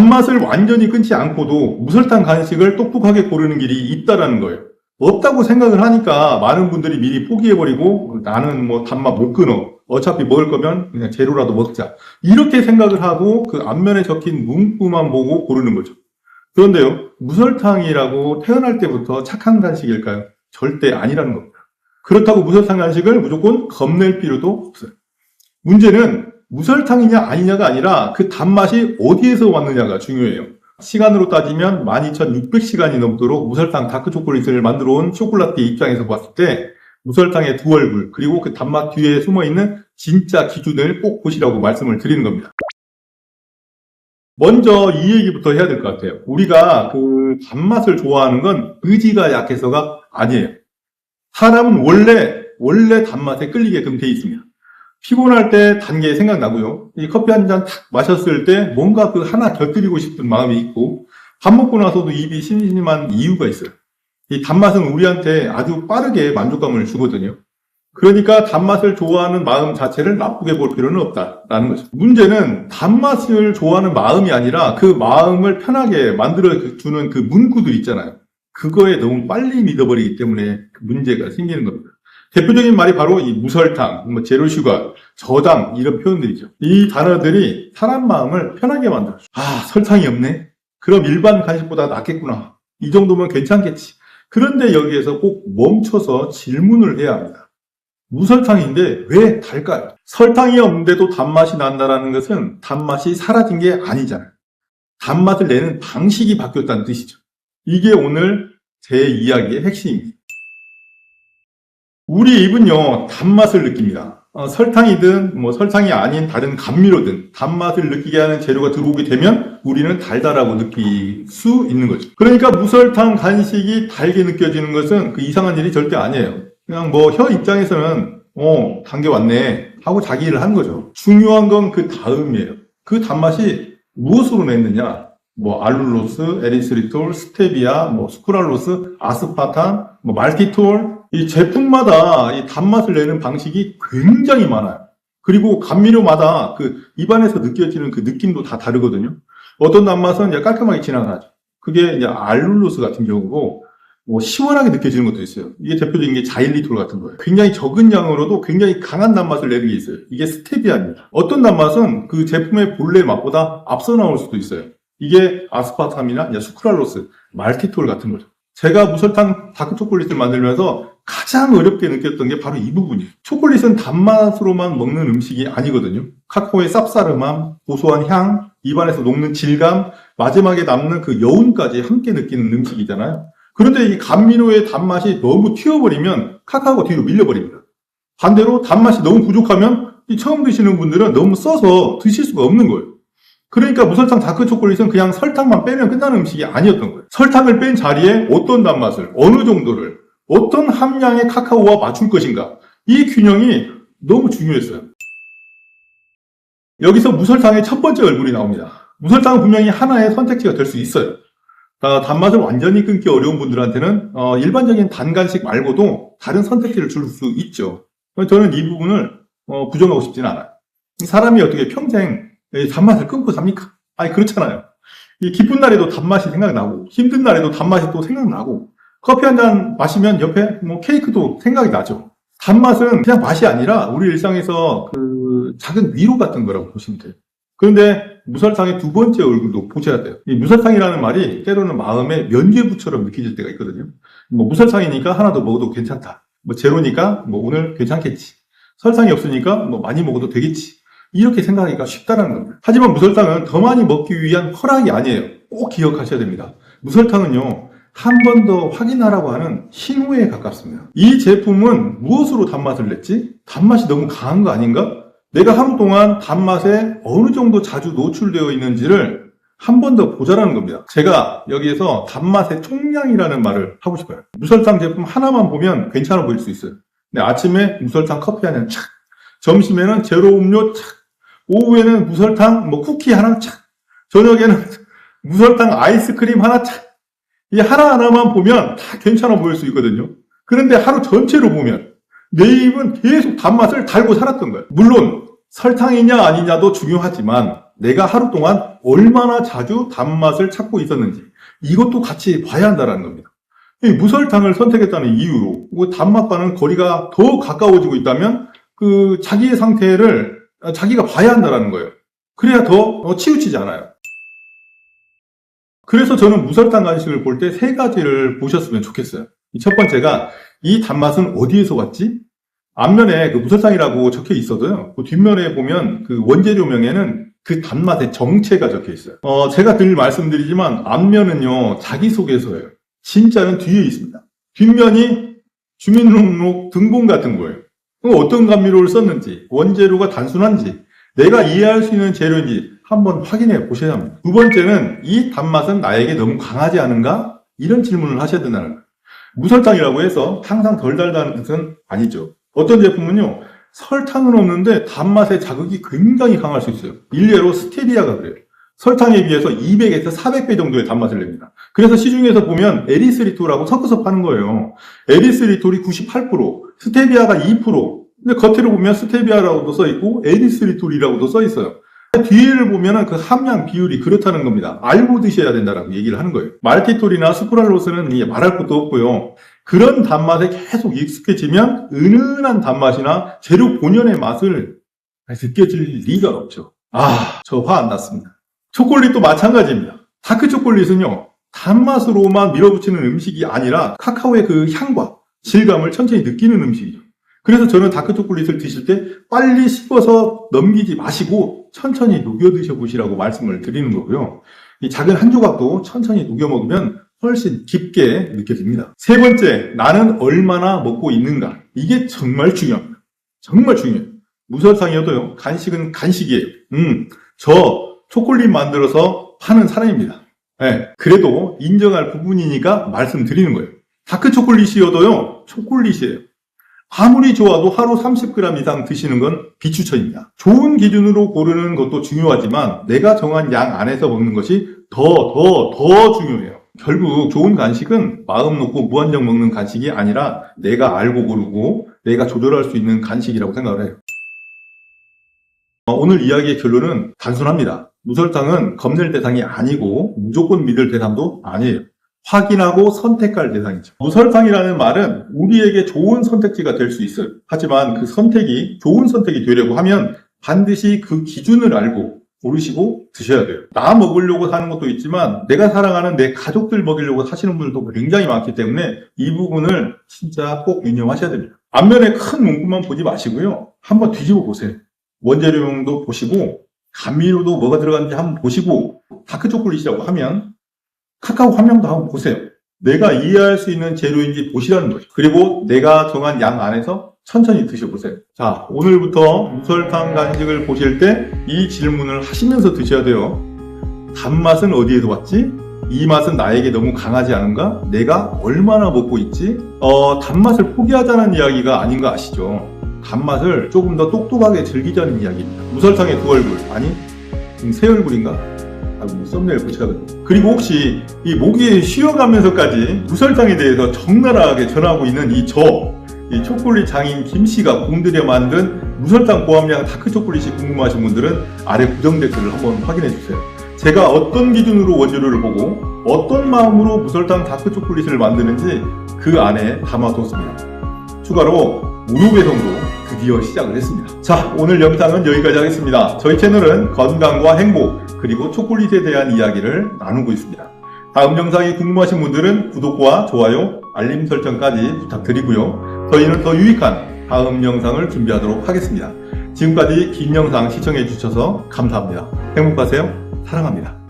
단맛을 완전히 끊지 않고도 무설탕 간식을 똑똑하게 고르는 길이 있다라는 거예요. 없다고 생각을 하니까 많은 분들이 미리 포기해버리고 나는 뭐 단맛 못 끊어. 어차피 먹을 거면 그냥 제로라도 먹자. 이렇게 생각을 하고 그 앞면에 적힌 문구만 보고 고르는 거죠. 그런데요, 무설탕이라고 태어날 때부터 착한 간식일까요? 절대 아니라는 겁니다. 그렇다고 무설탕 간식을 무조건 겁낼 필요도 없어요. 문제는 무설탕이냐 아니냐가 아니라 그 단맛이 어디에서 왔느냐가 중요해요. 시간으로 따지면 12,600시간이 넘도록 무설탕 다크초콜릿을 만들어 온 초콜릿계 입장에서 봤을 때 무설탕의 두 얼굴 그리고 그 단맛 뒤에 숨어있는 진짜 기준을 꼭 보시라고 말씀을 드리는 겁니다. 먼저 이 얘기부터 해야 될 것 같아요. 우리가 그 단맛을 좋아하는 건 의지가 약해서가 아니에요. 사람은 원래 단맛에 끌리게끔 돼 있습니다. 피곤할 때 단 게 생각나고요. 이 커피 한 잔 탁 마셨을 때 뭔가 그 하나 곁들이고 싶은 마음이 있고 밥 먹고 나서도 입이 심심한 이유가 있어요. 이 단맛은 우리한테 아주 빠르게 만족감을 주거든요. 그러니까 단맛을 좋아하는 마음 자체를 나쁘게 볼 필요는 없다라는 거죠. 문제는 단맛을 좋아하는 마음이 아니라 그 마음을 편하게 만들어주는 그 문구들 있잖아요. 그거에 너무 빨리 믿어버리기 때문에 문제가 생기는 겁니다. 대표적인 말이 바로 이 무설탕, 제로 슈가, 저당 이런 표현들이죠. 이 단어들이 사람 마음을 편하게 만들어요. 설탕이 없네? 그럼 일반 간식보다 낫겠구나. 이 정도면 괜찮겠지. 그런데 여기에서 꼭 멈춰서 질문을 해야 합니다. 무설탕인데 왜 달까요? 설탕이 없는데도 단맛이 난다는 것은 단맛이 사라진 게 아니잖아요. 단맛을 내는 방식이 바뀌었다는 뜻이죠. 이게 오늘 제 이야기의 핵심입니다. 우리 입은요, 단맛을 느낍니다. 설탕이든 설탕이 아닌 다른 감미료든 단맛을 느끼게 하는 재료가 들어오게 되면 우리는 달달하고 느낄 수 있는 거죠. 그러니까 무설탕 간식이 달게 느껴지는 것은 그 이상한 일이 절대 아니에요. 그냥 혀 입장에서는 단 게 왔네 하고 자기 일을 하는 거죠. 중요한 건 그 다음이에요. 그 단맛이 무엇으로 냈느냐? 알룰로스, 에리스리톨, 스테비아, 수크랄로스, 아스파탐, 말티톨 이 제품마다 이 단맛을 내는 방식이 굉장히 많아요. 그리고 감미료마다 그 입안에서 느껴지는 그 느낌도 다 다르거든요. 어떤 단맛은 이제 깔끔하게 지나가죠. 그게 이제 알룰로스 같은 경우고 시원하게 느껴지는 것도 있어요. 이게 대표적인 게 자일리톨 같은 거예요. 굉장히 적은 양으로도 굉장히 강한 단맛을 내는 게 있어요. 이게 스테비아입니다. 어떤 단맛은 그 제품의 본래 맛보다 앞서 나올 수도 있어요. 이게 아스파탐이나 수크랄로스, 말티톨 같은 거죠. 제가 무설탕 다크초콜릿을 만들면서 가장 어렵게 느꼈던 게 바로 이 부분이에요. 초콜릿은 단맛으로만 먹는 음식이 아니거든요. 카카오의 쌉싸름함, 고소한 향, 입안에서 녹는 질감, 마지막에 남는 그 여운까지 함께 느끼는 음식이잖아요. 그런데 이 감미료의 단맛이 너무 튀어버리면 카카오가 뒤로 밀려버립니다. 반대로 단맛이 너무 부족하면 이 처음 드시는 분들은 너무 써서 드실 수가 없는 거예요. 그러니까 무설탕 다크초콜릿은 그냥 설탕만 빼면 끝나는 음식이 아니었던 거예요. 설탕을 뺀 자리에 어떤 단맛을, 어느 정도를, 어떤 함량의 카카오와 맞출 것인가. 이 균형이 너무 중요했어요. 여기서 무설탕의 첫 번째 얼굴이 나옵니다. 무설탕은 분명히 하나의 선택지가 될 수 있어요. 단맛을 완전히 끊기 어려운 분들한테는 일반적인 단간식 말고도 다른 선택지를 줄 수 있죠. 저는 이 부분을 부정하고 싶지는 않아요. 사람이 어떻게 평생 단맛을 끊고 삽니까? 그렇잖아요. 기쁜 날에도 단맛이 생각나고 힘든 날에도 단맛이 또 생각나고 커피 한 잔 마시면 옆에 케이크도 생각이 나죠. 단맛은 그냥 맛이 아니라 우리 일상에서 그 작은 위로 같은 거라고 보시면 돼요. 그런데 무설탕의 두 번째 얼굴도 보셔야 돼요. 이 무설탕이라는 말이 때로는 마음에 면죄부처럼 느껴질 때가 있거든요. 무설탕이니까 하나 더 먹어도 괜찮다. 제로니까 오늘 괜찮겠지. 설탕이 없으니까 많이 먹어도 되겠지. 이렇게 생각하기가 쉽다는 겁니다. 하지만 무설탕은 더 많이 먹기 위한 허락이 아니에요. 꼭 기억하셔야 됩니다. 무설탕은요, 한 번 더 확인하라고 하는 신호에 가깝습니다. 이 제품은 무엇으로 단맛을 냈지? 단맛이 너무 강한 거 아닌가? 내가 하루 동안 단맛에 어느 정도 자주 노출되어 있는지를 한 번 더 보자라는 겁니다. 제가 여기에서 단맛의 총량이라는 말을 하고 싶어요. 무설탕 제품 하나만 보면 괜찮아 보일 수 있어요. 근데 아침에 무설탕 커피 한 잔 착, 점심에는 제로 음료 착, 오후에는 무설탕 쿠키 하나 착, 저녁에는 무설탕 아이스크림 하나 착. 이 하나하나만 보면 다 괜찮아 보일 수 있거든요. 그런데 하루 전체로 보면 내 입은 계속 단맛을 달고 살았던 거예요. 물론 설탕이냐 아니냐도 중요하지만 내가 하루 동안 얼마나 자주 단맛을 찾고 있었는지 이것도 같이 봐야 한다는 겁니다. 이 무설탕을 선택했다는 이유로 단맛과는 거리가 더 가까워지고 있다면 그 자기의 상태를 자기가 봐야 한다는 거예요. 그래야 더 치우치지 않아요. 그래서 저는 무설탕 간식을 볼 때 세 가지를 보셨으면 좋겠어요. 첫 번째가 이 단맛은 어디에서 왔지? 앞면에 그 무설탕이라고 적혀 있어도요, 그 뒷면에 보면 그 원재료명에는 그 단맛의 정체가 적혀 있어요. 제가 늘 말씀드리지만 앞면은요 자기소개서예요. 진짜는 뒤에 있습니다. 뒷면이 주민등록 등본 같은 거예요. 어떤 감미료를 썼는지, 원재료가 단순한지, 내가 이해할 수 있는 재료인지 한번 확인해 보셔야 합니다. 두 번째는 이 단맛은 나에게 너무 강하지 않은가? 이런 질문을 하셔야 된다는 거예요. 무설탕이라고 해서 항상 덜 달다는 뜻은 아니죠. 어떤 제품은요, 설탕은 없는데 단맛의 자극이 굉장히 강할 수 있어요. 일례로 스테비아가 그래요. 설탕에 비해서 200에서 400배 정도의 단맛을 냅니다. 그래서 시중에서 보면 에리스리톨하고 섞어서 파는 거예요. 에리스리톨이 98%, 스테비아가 2%. 근데 겉으로 보면 스테비아라고도 써있고 에리스리톨이라고도 써있어요. 뒤를 보면 그 함량 비율이 그렇다는 겁니다. 알고 드셔야 된다라고 얘기를 하는 거예요. 말티톨이나 스쿠랄로스는 말할 것도 없고요. 그런 단맛에 계속 익숙해지면 은은한 단맛이나 재료 본연의 맛을 느껴질 리가 없죠. 저 화 안 났습니다. 초콜릿도 마찬가지입니다. 다크 초콜릿은요, 단맛으로만 밀어붙이는 음식이 아니라 카카오의 그 향과 질감을 천천히 느끼는 음식이죠. 그래서 저는 다크 초콜릿을 드실 때 빨리 씹어서 넘기지 마시고 천천히 녹여 드셔보시라고 말씀을 드리는 거고요. 이 작은 한 조각도 천천히 녹여 먹으면 훨씬 깊게 느껴집니다. 세 번째, 나는 얼마나 먹고 있는가. 이게 정말 중요합니다. 정말 중요해요. 무설탕이어도요, 간식은 간식이에요. 저 초콜릿 만들어서 파는 사람입니다. 네, 그래도 인정할 부분이니까 말씀드리는 거예요. 다크 초콜릿이어도요, 초콜릿이에요. 아무리 좋아도 하루 30g 이상 드시는 건 비추천입니다. 좋은 기준으로 고르는 것도 중요하지만 내가 정한 양 안에서 먹는 것이 더 중요해요. 결국 좋은 간식은 마음 놓고 무한정 먹는 간식이 아니라 내가 알고 고르고 내가 조절할 수 있는 간식이라고 생각을 해요. 오늘 이야기의 결론은 단순합니다. 무설탕은 겁낼 대상이 아니고 무조건 믿을 대상도 아니에요. 확인하고 선택할 대상이죠. 무설탕이라는 말은 우리에게 좋은 선택지가 될 수 있어요. 하지만 그 선택이 좋은 선택이 되려고 하면 반드시 그 기준을 알고 고르시고 드셔야 돼요. 나 먹으려고 사는 것도 있지만 내가 사랑하는 내 가족들 먹이려고 사시는 분들도 굉장히 많기 때문에 이 부분을 진짜 꼭 유념하셔야 됩니다. 앞면에 큰 문구만 보지 마시고요. 한번 뒤집어 보세요. 원재료명도 보시고 감미료도 뭐가 들어가는지 한번 보시고 다크 초콜릿이라고 하면 카카오 함량도 한번 보세요. 내가 이해할 수 있는 재료인지 보시라는 거죠. 그리고 내가 정한 양 안에서 천천히 드셔보세요. 자, 오늘부터 무설탕 간식을 보실 때 이 질문을 하시면서 드셔야 돼요. 단맛은 어디에서 왔지? 이 맛은 나에게 너무 강하지 않은가? 내가 얼마나 먹고 있지? 단맛을 포기하자는 이야기가 아닌 거 아시죠? 단맛을 조금 더 똑똑하게 즐기자는 이야기입니다. 무설탕의 두 얼굴, 아니 세 얼굴인가? 썸네일 붙여가지고. 그리고 혹시 이 목이 쉬어가면서까지 무설탕에 대해서 적나라하게 전하고 있는 이 초콜릿 장인 김씨가 공들여 만든 무설탕 고함량 다크 초콜릿이 궁금하신 분들은 아래 고정 댓글을 한번 확인해 주세요. 제가 어떤 기준으로 원재료를 보고 어떤 마음으로 무설탕 다크 초콜릿을 만드는지 그 안에 담아뒀습니다. 추가로 무료 배송도 드디어 시작을 했습니다. 자, 오늘 영상은 여기까지 하겠습니다. 저희 채널은 건강과 행복 그리고 초콜릿에 대한 이야기를 나누고 있습니다. 다음 영상이 궁금하신 분들은 구독과 좋아요, 알림 설정까지 부탁드리고요. 저희는 더 유익한 다음 영상을 준비하도록 하겠습니다. 지금까지 긴 영상 시청해 주셔서 감사합니다. 행복하세요. 사랑합니다.